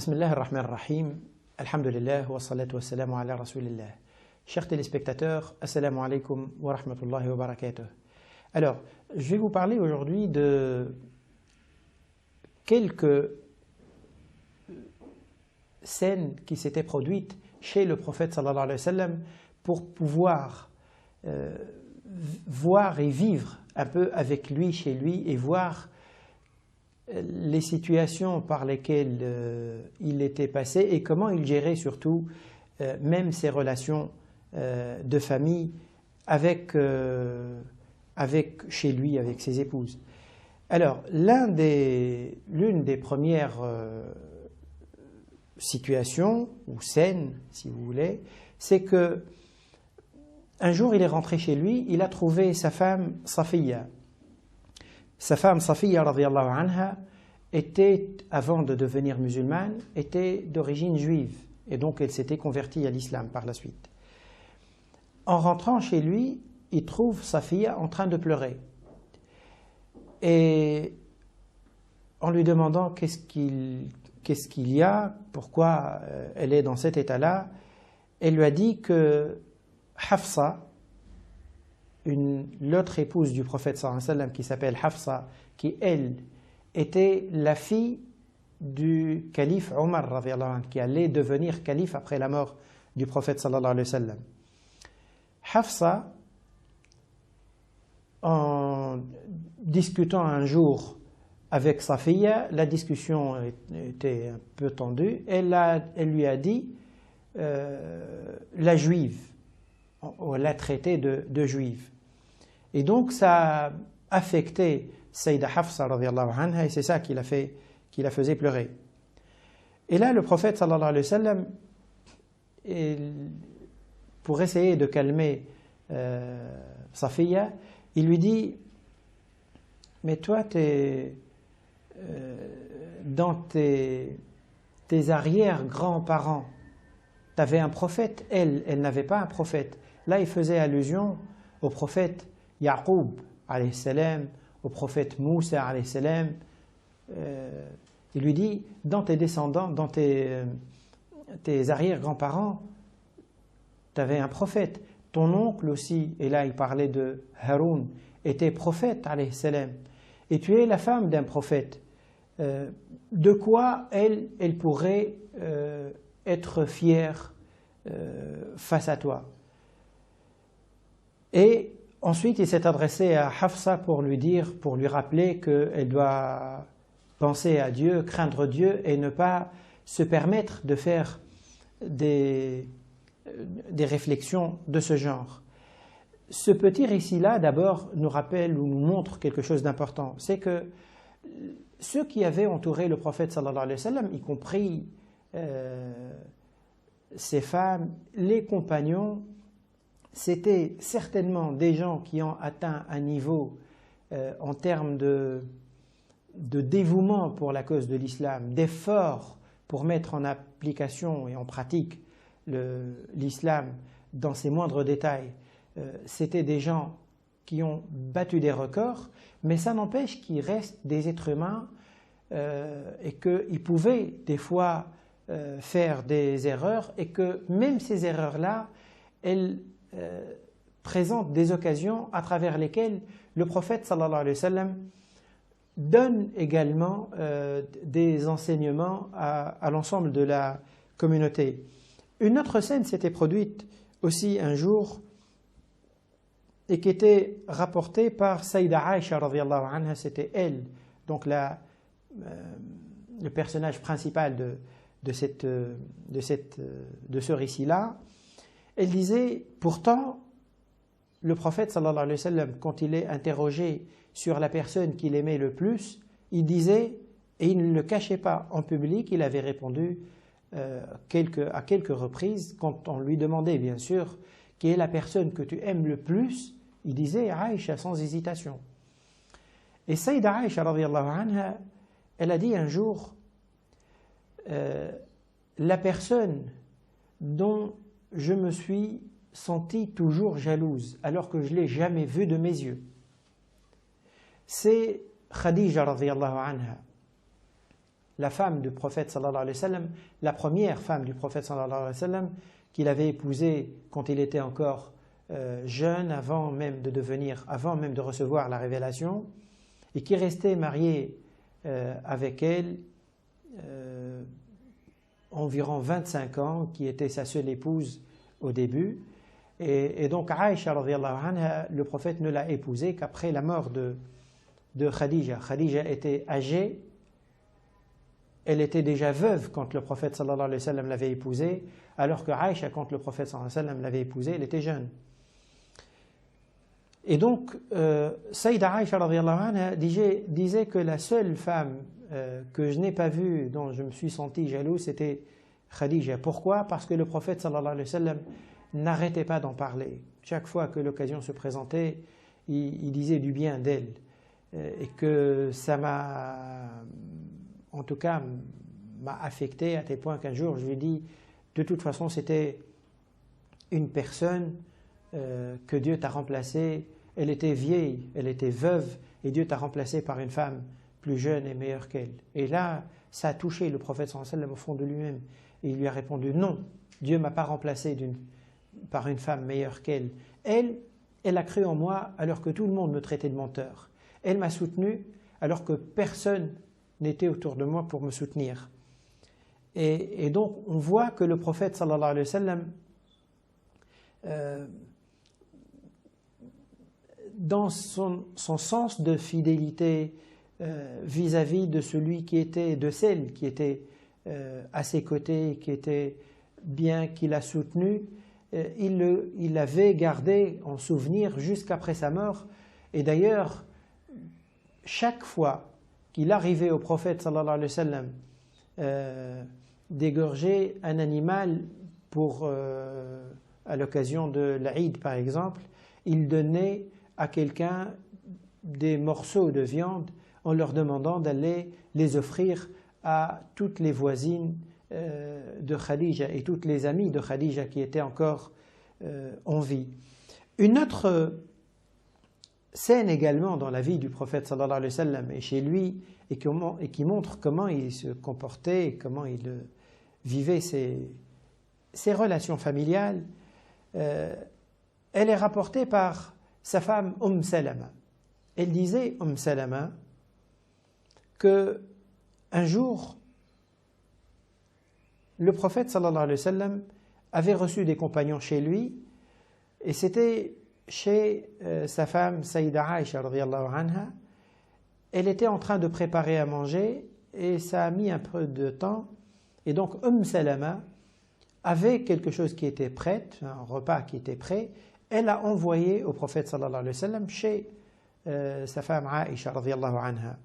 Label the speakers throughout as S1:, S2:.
S1: Bismillah ar-Rahman ar-Rahim, alhamdulillah wa salatu wa salamu ala rasulillah. Chers téléspectateurs, assalamu alaikum wa rahmatullahi wa barakatuh. Alors, je vais vous parler aujourd'hui de quelques scènes qui s'étaient produites chez le prophète sallallahu alayhi wa sallam pour pouvoir voir et vivre un peu avec lui, chez lui, et voir les situations par lesquelles il était passé et comment il gérait surtout même ses relations de famille avec chez lui, avec ses épouses. Alors, l'une des premières situations, ou scènes, si vous voulez, c'est que un jour il est rentré chez lui, il a trouvé sa femme Safiya. Sa femme Safiya, radiyallahu anha, était, avant de devenir musulmane, était d'origine juive. Et donc elle s'était convertie à l'islam par la suite. En rentrant chez lui, il trouve Safiya en train de pleurer. Et en lui demandant qu'est-ce qu'il y a, pourquoi elle est dans cet état-là, elle lui a dit que Hafsa, l'autre épouse du prophète sallallahu alayhi wa sallam qui s'appelle Hafsa, qui elle était la fille du calife Omar radiyallahu anhu, qui allait devenir calife après la mort du prophète sallallahu alayhi wa sallam. Hafsa, en discutant un jour avec Safiya, la discussion était un peu tendue, elle lui a dit la juive, on l'a traitée de juive. Et donc ça a affecté Sayyida Hafsa radiyallahu anha, et c'est ça qui la faisait pleurer. Et là, le prophète sallallahu alayhi wa sallam, pour essayer de calmer Safiya, il lui dit: mais toi, dans tes arrière-grands-parents, tu avais un prophète, elle n'avait pas un prophète. Là, il faisait allusion au prophète Yaqub alayhi salam, au prophète Moussa alayhi salam. Il lui dit: dans tes descendants, dans tes arrière-grands-parents, tu avais un prophète. Ton oncle aussi, et là il parlait de Haroun, était prophète alayhi salam. Et tu es la femme d'un prophète. De quoi elle pourrait être fière face à toi? Et ensuite, il s'est adressé à Hafsa pour lui rappeler qu'elle doit penser à Dieu, craindre Dieu et ne pas se permettre de faire des réflexions de ce genre. Ce petit récit-là, d'abord, nous rappelle ou nous montre quelque chose d'important. C'est que ceux qui avaient entouré le prophète sallallahu alayhi wa sallam, y compris ses femmes, les compagnons, c'était certainement des gens qui ont atteint un niveau en termes de dévouement pour la cause de l'islam, d'effort pour mettre en application et en pratique l'islam dans ses moindres détails. C'était des gens qui ont battu des records, mais ça n'empêche qu'ils restent des êtres humains et qu'ils pouvaient des fois faire des erreurs, et que même ces erreurs-là, elles présentent des occasions à travers lesquelles le prophète sallallahu alayhi wa sallam donne également des enseignements à l'ensemble de la communauté. Une autre scène s'était produite aussi un jour et qui était rapportée par Sayyida Aïcha radiyallahu anha. C'était elle, donc le personnage principal de ce récit-là. Elle disait: pourtant, le prophète sallallahu alayhi wa sallam, quand il est interrogé sur la personne qu'il aimait le plus, il disait, et il ne le cachait pas en public, il avait répondu à quelques reprises, quand on lui demandait bien sûr qui est la personne que tu aimes le plus, il disait Aïcha sans hésitation. Et Sayyida Aïcha radiyallahu anha, elle a dit un jour: la personne dont je me suis sentie toujours jalouse alors que je ne l'ai jamais vue de mes yeux, c'est Khadija radiyallahu anha. la femme du prophète sallallahu alayhi wa sallam, la première femme du prophète sallallahu alayhi wa sallam, qu'il avait épousée quand il était encore jeune, avant même de recevoir la révélation, et qui restait marié avec elle environ 25 ans, qui était sa seule épouse au début. Et donc Aïcha, radhiyallahu anha, le prophète ne l'a épousée qu'après la mort de Khadija. Khadija était âgée, elle était déjà veuve quand le prophète sallallahu alayhi wa sallam l'avait épousée, alors que Aïcha, quand le prophète sallallahu alayhi wa sallam l'avait épousée, elle était jeune. Et donc, Saïda Aïcha radhiyallahu anha disait que la seule femme que je n'ai pas vue, dont je me suis senti jaloux, c'était Khadija. Pourquoi? Parce que le prophète sallallahu alayhi wa sallam n'arrêtait pas d'en parler. Chaque fois que l'occasion se présentait, il disait du bien d'elle. Et que ça en tout cas, m'a affecté à tel point qu'un jour, je lui ai dit, de toute façon, c'était une personne que Dieu t'a remplacée. Elle était vieille, elle était veuve, et Dieu t'a remplacée par une femme plus jeune et meilleure qu'elle. Et là, ça a touché le prophète sallallahu alayhi wa sallam au fond de lui-même. Et il lui a répondu, non, Dieu ne m'a pas remplacée par une femme meilleure qu'elle. Elle a cru en moi alors que tout le monde me traitait de menteur. Elle m'a soutenu alors que personne n'était autour de moi pour me soutenir. Et donc, on voit que le prophète sallallahu alayhi wa sallam, dans son sens de fidélité vis-à-vis de celle qui était à ses côtés, qui était bien, qui l'a soutenu, il l'avait gardé en souvenir jusqu'après sa mort. Et d'ailleurs, chaque fois qu'il arrivait au prophète sallallahu alayhi wa sallam d'égorger un animal à l'occasion de l'Aïd par exemple, il donnait à quelqu'un des morceaux de viande en leur demandant d'aller les offrir à toutes les voisines de Khadija et toutes les amies de Khadija qui étaient encore en vie. Une autre scène également dans la vie du prophète sallallahu alayhi wa sallam et chez lui et qui montre comment il se comportait, comment il vivait ses relations familiales, elle est rapportée par sa femme Salama. Elle disait, Salama, que un jour, le prophète sallallahu alayhi wa sallam avait reçu des compagnons chez lui, et c'était chez sa femme Saïda Aïcha radhiyallahu anha. Elle était en train de préparer à manger et ça a mis un peu de temps, et donc Salama avait quelque chose qui était prêt, un repas qui était prêt. Elle a envoyé au prophète sallallahu alayhi wa sallam chez sa femme Aïcha radhiyallahu anha.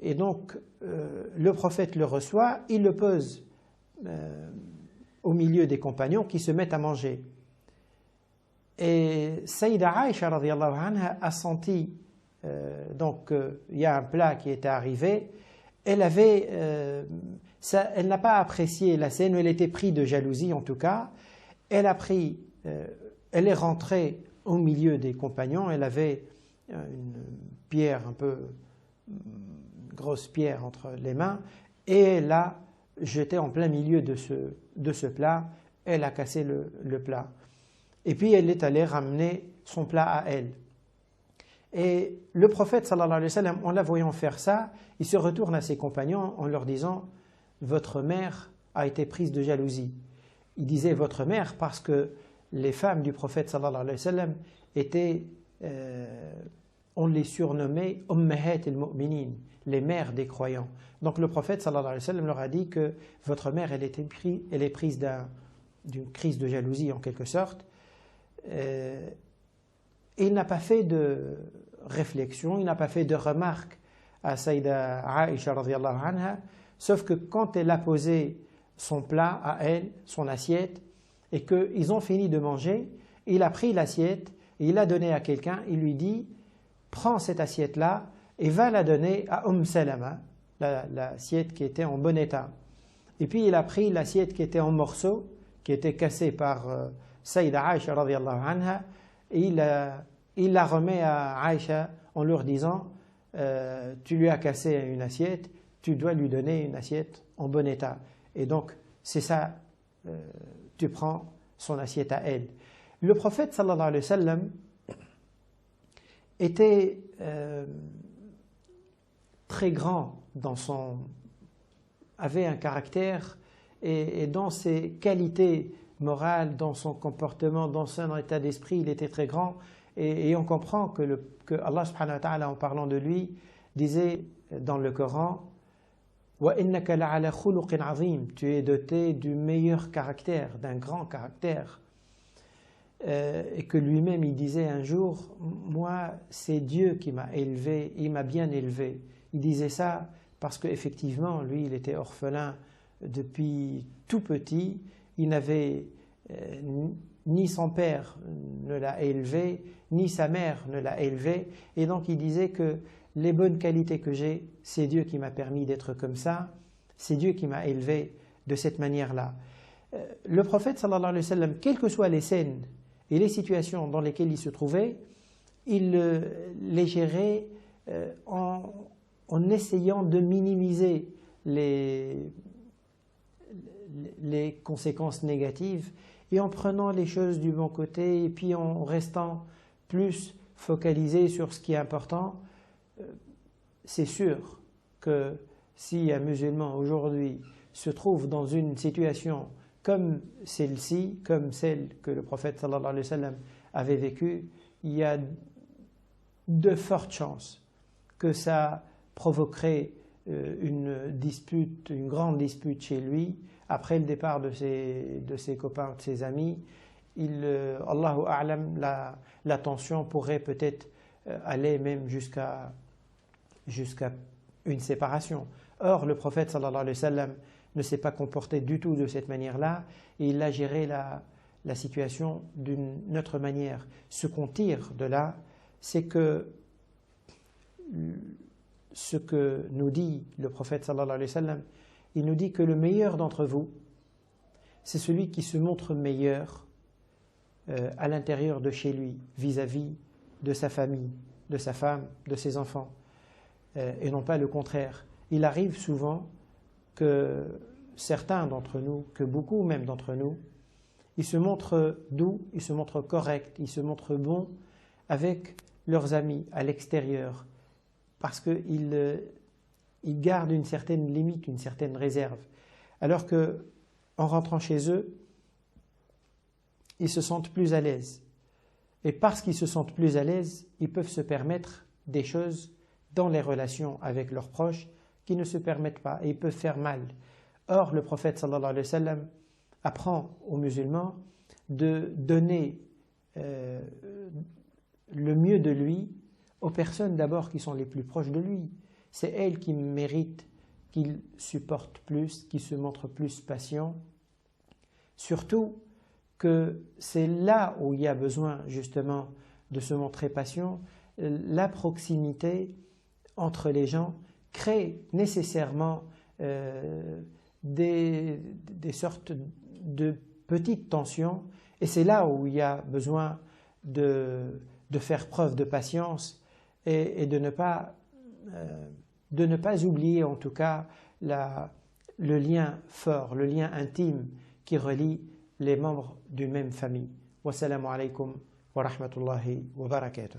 S1: Et donc le prophète le reçoit, il le pose au milieu des compagnons qui se mettent à manger. Et Saïda Aïcha radhiyallahu anha a senti, il y a un plat qui était arrivé, elle n'a pas apprécié la scène, elle était prise de jalousie en tout cas, elle est rentrée au milieu des compagnons, elle avait une pierre une grosse pierre entre les mains, et elle l'a jetée en plein milieu de ce plat, elle a cassé le plat. Et puis elle est allée ramener son plat à elle. Et le prophète sallallahu alayhi wa sallam, en la voyant faire ça, il se retourne à ses compagnons en leur disant « Votre mère a été prise de jalousie ». Il disait « Votre mère » parce que les femmes du prophète sallallahu alayhi wa sallam on les surnommait « Ummahat al-Mu'minin », les mères des croyants. Donc le prophète sallallahu alayhi wa sallam leur a dit que votre mère, elle est prise d'une crise de jalousie en quelque sorte. Il n'a pas fait de réflexion, il n'a pas fait de remarque à Saïda Aïcha radhiyallahu anha, sauf que quand elle a posé son plat à elle, son assiette, et qu'ils ont fini de manger, il a pris l'assiette et il l'a donnée à quelqu'un, il lui dit « Prends cette assiette-là et va la donner à Salama, l'assiette qui était en bon état. » Et puis il a pris l'assiette qui était en morceaux, qui était cassée par Saïda Aïcha radhiyallahu anha, et il la remet à Aïcha en leur disant tu lui as cassé une assiette, tu dois lui donner une assiette en bon état. Et donc, c'est ça, tu prends son assiette à elle. Le prophète sallallahu alayhi wa sallam était très grand avait un caractère et dans ses qualités morales, dans son comportement, dans son état d'esprit, il était très grand. Et on comprend que Allah subhanahu wa ta'ala, en parlant de lui, disait dans le Coran « Wa innaka la'ala khuluqin azim » tu es doté du meilleur caractère, d'un grand caractère. Et que lui-même, il disait un jour « Moi, c'est Dieu qui m'a élevé, il m'a bien élevé ». Il disait ça parce qu'effectivement, lui, il était orphelin depuis tout petit. Il n'avait ni son père ne l'a élevé, ni sa mère ne l'a élevé. Et donc, il disait que les bonnes qualités que j'ai, c'est Dieu qui m'a permis d'être comme ça. C'est Dieu qui m'a élevé de cette manière-là. Le prophète, sallallahu alayhi wa sallam, quelles que soient les scènes et les situations dans lesquelles il se trouvait, il les gérait en essayant de minimiser les conséquences négatives et en prenant les choses du bon côté et puis en restant plus focalisé sur ce qui est important. C'est sûr que si un musulman aujourd'hui se trouve dans une situation comme celle-ci, comme celle que le prophète sallallahu alayhi wa sallam avait vécue, il y a de fortes chances que ça provoquerait une dispute, une grande dispute chez lui. Après le départ de ses copains, de ses amis, Allahu a'lam, la tension pourrait peut-être aller même jusqu'à une séparation. Or, le prophète sallallahu alayhi wa sallam ne s'est pas comporté du tout de cette manière-là et il a géré la situation d'une autre manière. Ce qu'on tire de là, c'est que ce que nous dit le prophète sallallahu alayhi wa sallam, il nous dit que le meilleur d'entre vous, c'est celui qui se montre meilleur à l'intérieur de chez lui, vis-à-vis de sa famille, de sa femme, de ses enfants, et non pas le contraire. Il arrive souvent que certains d'entre nous, que beaucoup même d'entre nous, ils se montrent doux, ils se montrent corrects, ils se montrent bons avec leurs amis à l'extérieur, parce qu'ils gardent une certaine limite, une certaine réserve. Alors que, en rentrant chez eux, ils se sentent plus à l'aise. Et parce qu'ils se sentent plus à l'aise, ils peuvent se permettre des choses dans les relations avec leurs proches qui ne se permettent pas et ils peuvent faire mal. Or, le prophète sallallahu alayhi wa sallam apprend aux musulmans de donner le mieux de lui aux personnes d'abord qui sont les plus proches de lui. C'est elles qui méritent qu'il supporte plus, qu'il se montre plus patient. Surtout que c'est là où il y a besoin justement de se montrer patient. La proximité entre les gens crée nécessairement des sortes de petites tensions et c'est là où il y a besoin de faire preuve de patience et de ne pas oublier en tout cas le lien fort, le lien intime qui relie les membres d'une même famille. Wassalamu alaikum wa rahmatullahi wa barakatuh.